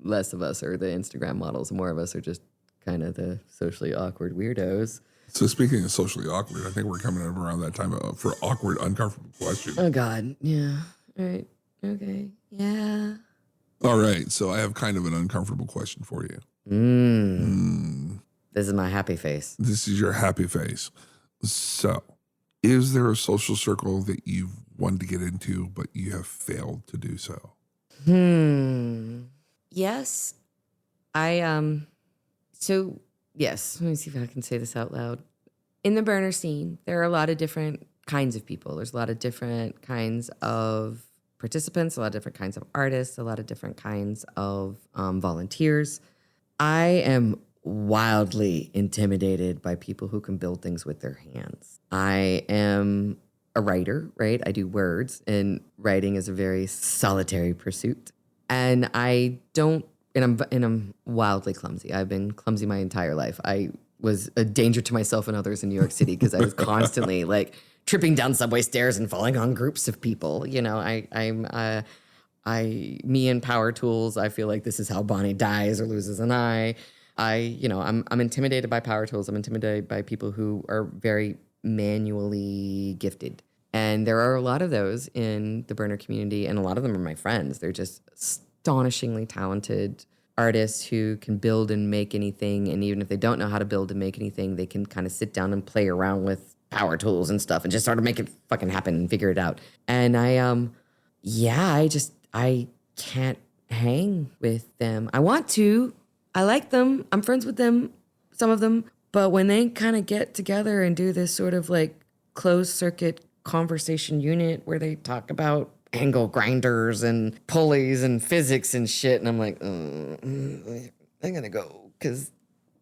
less of us are the Instagram models. More of us are just kind of the socially awkward weirdos. So speaking of socially awkward, I think we're coming up around that time for awkward, uncomfortable questions. Oh, God. Yeah. All right. Okay. Yeah. All right. So I have kind of an uncomfortable question for you. This is my happy face. This is your happy face. So is there a social circle that you've wanted to get into, but you have failed to do so? Yes. Yes, let me see if I can say this out loud. In the burner scene, there are a lot of different kinds of people. There's a lot of different kinds of participants, a lot of different kinds of artists, a lot of different kinds of volunteers. I am wildly intimidated by people who can build things with their hands. I am a writer, right? I do words, and writing is a very solitary pursuit. And I'm wildly clumsy. I've been clumsy my entire life. I was a danger to myself and others in New York City because I was constantly tripping down subway stairs and falling on groups of people. You know, me and power tools, I feel like this is how Bonnie dies or loses an eye. I'm intimidated by power tools. I'm intimidated by people who are very manually gifted. And there are a lot of those in the burner community, and a lot of them are my friends. They're just astonishingly talented artists who can build and make anything. And even if they don't know how to build and make anything, they can kind of sit down and play around with power tools and stuff and just sort of make it fucking happen and figure it out. And I can't hang with them. I want to. I like them. I'm friends with them, some of them. But when they kind of get together and do this sort of like closed circuit conversation unit where they talk about angle grinders and pulleys and physics and shit, and I'm like, I'm gonna go because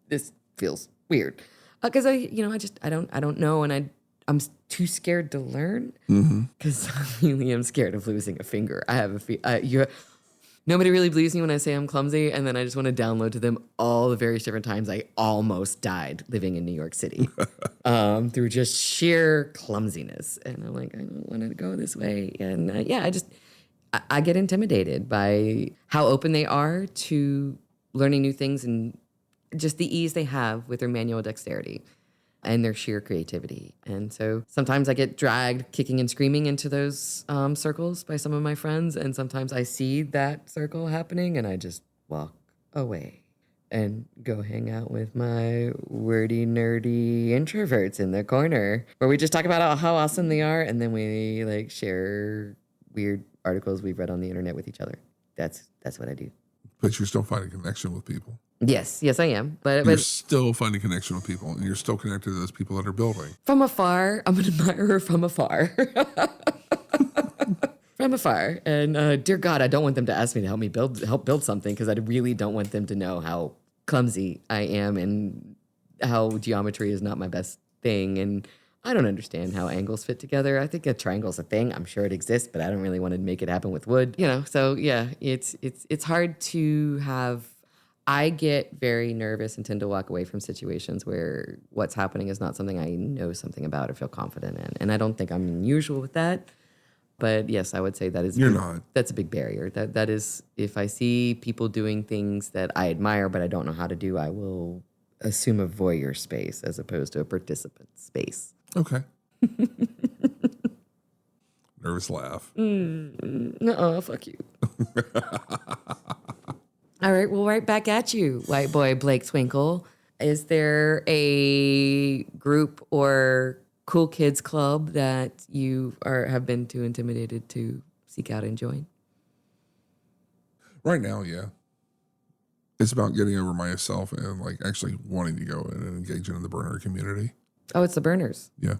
this feels weird. Because I don't know, and I'm too scared to learn because I really am scared of losing a finger. I have nobody really believes me when I say I'm clumsy, and then I just want to download to them all the various different times I almost died living in New York City through just sheer clumsiness. And I'm like, I don't want to go this way. And I get intimidated by how open they are to learning new things and just the ease they have with their manual dexterity and their sheer creativity. And so sometimes I get dragged kicking and screaming into those circles by some of my friends. And sometimes I see that circle happening and I just walk away and go hang out with my wordy, nerdy introverts in the corner where we just talk about how awesome they are. And then we like share weird articles we've read on the internet with each other. That's what I do. But you're still finding connection with people. Yes, I am. But you're still finding connection with people, and you're still connected to those people that are building. From afar, I'm an admirer from afar. From afar. And dear God, I don't want them to ask me to help build something because I really don't want them to know how clumsy I am and how geometry is not my best thing. And I don't understand how angles fit together. I think a triangle's a thing. I'm sure it exists, but I don't really want to make it happen with wood. You know, so yeah, it's hard to have. I get very nervous and tend to walk away from situations where what's happening is not something I know something about or feel confident in. And I don't think I'm unusual with that. But yes, I would say that is not. That's a big barrier. That is, if I see people doing things that I admire but I don't know how to do, I will assume a voyeur space as opposed to a participant space. Okay. Nervous laugh. No, fuck you. All right, well, right back at you, white boy Blake Twinkle. Is there a group or cool kids club that you have been too intimidated to seek out and join? Right now, yeah. It's about getting over myself and like actually wanting to go and engage in the burner community. Oh, it's the burners. Yeah.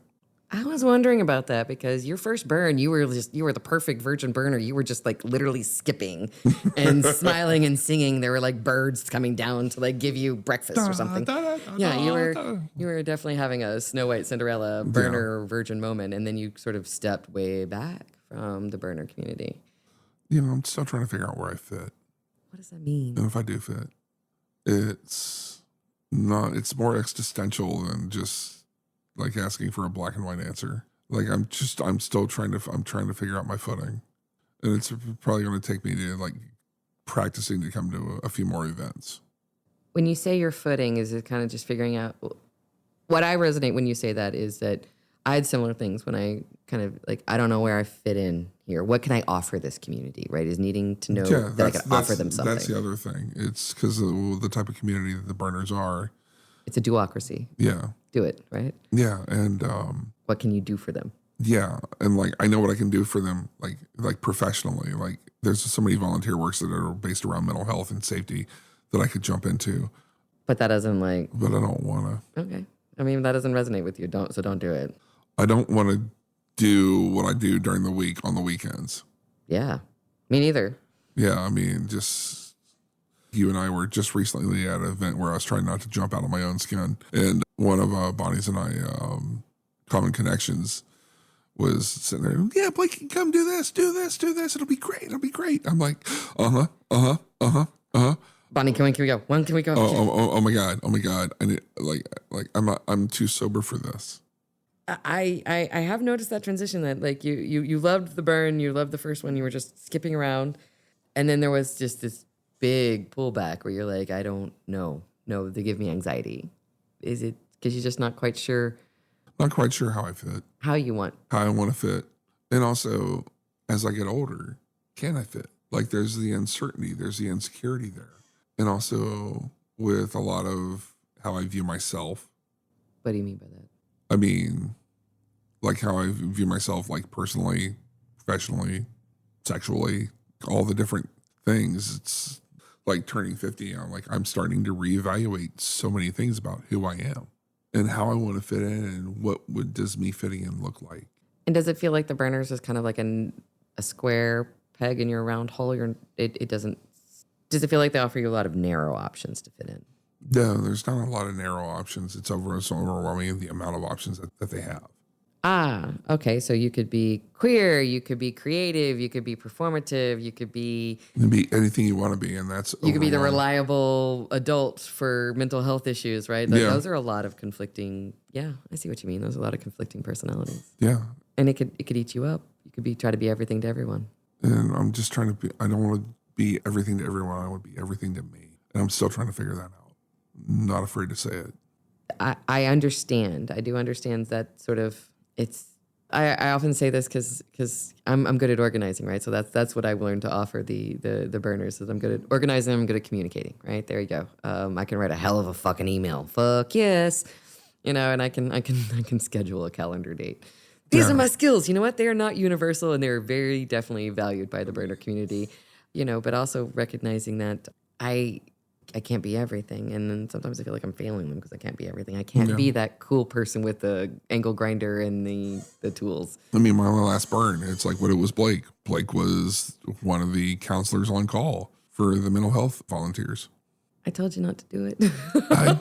I was wondering about that because your first burn, you were the perfect virgin burner. You were just like literally skipping and smiling and singing. There were like birds coming down to like give you breakfast or something. You were definitely having a Snow White Cinderella burner virgin moment, and then you sort of stepped way back from the burner community. You know, I'm still trying to figure out where I fit. What does that mean? And if I do fit, it's more existential than just like asking for a black and white answer. Like I'm still trying to figure out my footing. And it's probably going to take me to like practicing to come to a few more events. When you say your footing, is it kind of just figuring out what I resonate when you say that is that I had similar things when I kind of like, I don't know where I fit in here. What can I offer this community, right? Is needing to know that I can offer them something. That's the other thing. It's because of the type of community that the burners are. It's a duocracy. Yeah. Do it, right? Yeah. And what can you do for them? Yeah. And like I know what I can do for them, like professionally. Like there's so many volunteer works that are based around mental health and safety that I could jump into. But that doesn't like But I don't wanna. Okay. I mean that doesn't resonate with you. Don't do it. I don't want to do what I do during the week on the weekends. Yeah. Me neither. Yeah, I mean, just you and I were just recently at an event where I was trying not to jump out of my own skin. And one of Bonnie's and I, Common Connections, was sitting there, yeah, Blake, come do this. It'll be great. I'm like, uh-huh. Bonnie, can we go? When can we go? Oh my God. I need, I'm too sober for this. I have noticed that transition that like you loved the burn, you loved the first one, you were just skipping around, and then there was just this big pullback where you're like, I don't know, no, they give me anxiety. Is it because you're just not quite sure Not quite sure how I fit, how you want? how I want to fit. And also, as I get older, can I fit? Like there's the uncertainty, there's the insecurity there. And also with a lot of how I view myself. What do you mean by that? I mean, like how I view myself, like personally, professionally, sexually, all the different things. It's like turning 50. I'm starting to reevaluate so many things about who I am and how I want to fit in and does me fitting in look like. And does it feel like the burners is kind of like a square peg in your round hole? It doesn't. Does it feel like they offer you a lot of narrow options to fit in? No, there's not a lot of narrow options. It's overwhelming the amount of options that they have. Ah, okay. So you could be queer, you could be creative, you could be performative, you could be Anything you want to be, and that's you could be the reliable adult for mental health issues, right? Those are a lot of conflicting. Yeah, I see what you mean. Those are a lot of conflicting personalities. Yeah, and it could eat you up. You could try to be everything to everyone. And I'm just trying to be. I don't want to be everything to everyone. I want to be everything to me, and I'm still trying to figure that out. Not afraid to say it. I understand. I do understand that sort of. I often say this because I'm good at organizing, right? So that's what I've learned to offer the burners is I'm good at organizing, I'm good at communicating, right? There you go. I can write a hell of a fucking email. Fuck yes. And I can schedule a calendar date. These are my skills. You know what? They are not universal and they're very definitely valued by the burner community, but also recognizing that I can't be everything. And then sometimes I feel like I'm failing them because I can't be everything. I can't be that cool person with the angle grinder and the tools. I mean, my last burn, it's like what it was Blake. Blake was one of the counselors on call for the mental health volunteers. I told you not to do it. I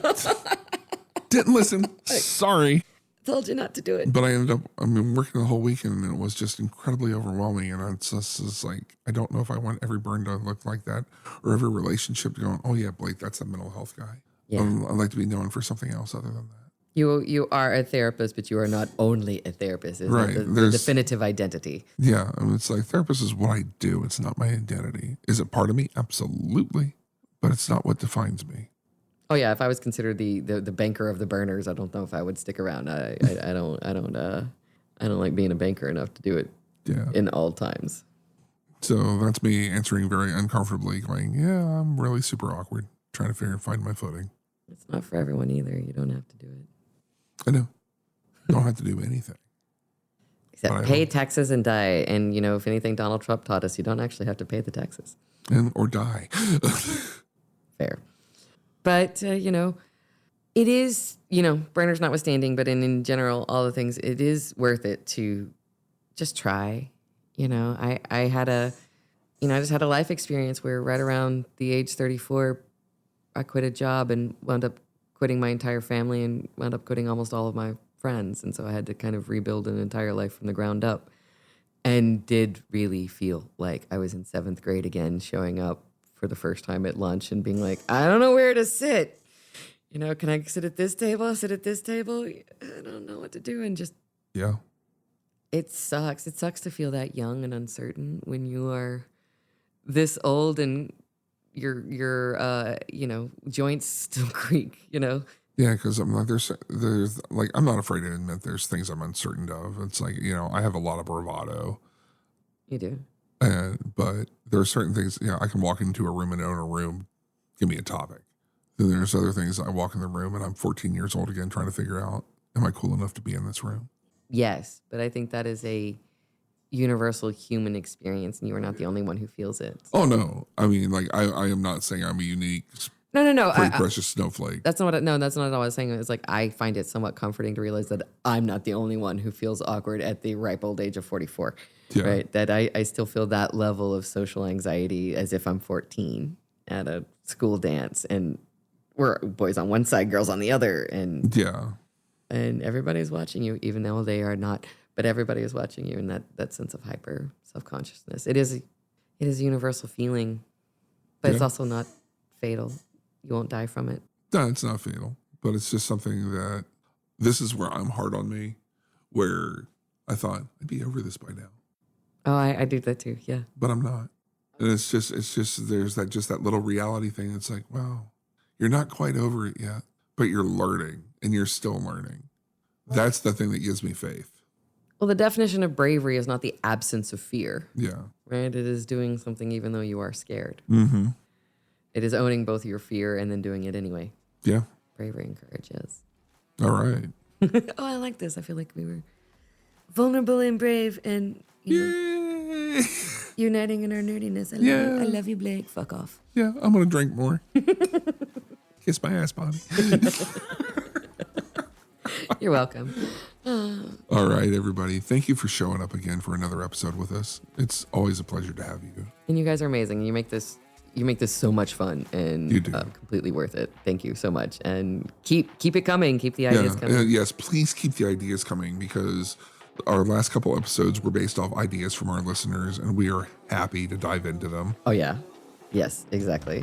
didn't listen. Sorry. Told you not to do it. But I ended up, working the whole weekend and it was just incredibly overwhelming. And it's just like, I don't know if I want every burn to look like that or every relationship to go, oh yeah, Blake, that's a mental health guy. Yeah. I'd like to be known for something else other than that. You are a therapist, but you are not only a therapist. It's right. The definitive identity. Yeah. It's like therapist is what I do. It's not my identity. Is it part of me? Absolutely. But it's not what defines me. Oh yeah, if I was considered the banker of the burners, I don't know if I would stick around. I don't like being a banker enough to do it in all times. So that's me answering very uncomfortably, going, yeah, I'm really super awkward, trying to find my footing. It's not for everyone either. You don't have to do it. I know. Don't have to do anything. Except pay taxes and die. And if anything Donald Trump taught us, you don't actually have to pay the taxes. Or die. Fair. But, it is, burners notwithstanding, but in general, all the things, it is worth it to just try. I just had a life experience where right around the age 34, I quit a job and wound up quitting my entire family and wound up quitting almost all of my friends. And so I had to kind of rebuild an entire life from the ground up and did really feel like I was in 7th grade again, showing up for the first time at lunch and being like, I don't know where to sit. Can I sit at this table? Sit at this table? I don't know what to do. And just, yeah. It sucks. It sucks to feel that young and uncertain when you are this old and your joints still creak, Yeah, because I'm like, there's like, I'm not afraid to admit there's things I'm uncertain of. It's like, I have a lot of bravado. You do. But there are certain things, I can walk into a room and own a room, give me a topic. Then there's other things I walk in the room and I'm 14 years old again trying to figure out, am I cool enough to be in this room? Yes, but I think that is a universal human experience and you are not the only one who feels it. Oh, no. I mean, like, I am not saying I'm a unique, no. precious snowflake. That's not what I was saying. It's like, I find it somewhat comforting to realize that I'm not the only one who feels awkward at the ripe old age of 44. Yeah. Right. That I still feel that level of social anxiety as if I'm 14 at a school dance and we're boys on one side, girls on the other. And everybody's watching you, even though they are not, but everybody is watching you. And that sense of hyper self-consciousness, it is a universal feeling, but it's also not fatal. You won't die from it. No, it's not fatal, but it's just something that this is where I'm hard on me. where I thought I'd be over this by now, Oh, I do that too. Yeah. but I'm not. And it's just there's that little reality thing. It's like, wow, you're not quite over it yet, but you're learning and you're still learning. That's the thing that gives me faith. Well, the definition of bravery is not the absence of fear, Yeah. right? It is doing something even though you are scared. Mm-hmm. It is owning both your fear and then doing it anyway. Yeah. Bravery and courage is. All right. Oh, I like this. I feel like we were vulnerable and brave and Yay. uniting in our nerdiness. I love Yeah. you. I love you, Blake. Fuck off. Yeah, I'm going to drink more. Kiss my ass, Bonnie. You're welcome. All right, everybody. Thank you for showing up again for another episode with us. It's always a pleasure to have you. And you guys are amazing. You make this so much fun and You do. completely worth it. Thank you so much. And keep it coming. Keep the ideas coming. Yes, please keep the ideas coming because our last couple episodes were based off ideas from our listeners, and we are happy to dive into them. Oh, yeah. Yes, exactly.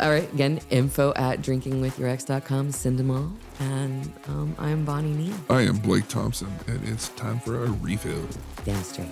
All right. Again, info@drinkingwithyourx.com. Send them all. And I'm Bonnie Neal. I am Blake Thompson, and it's time for a refill. Damn straight.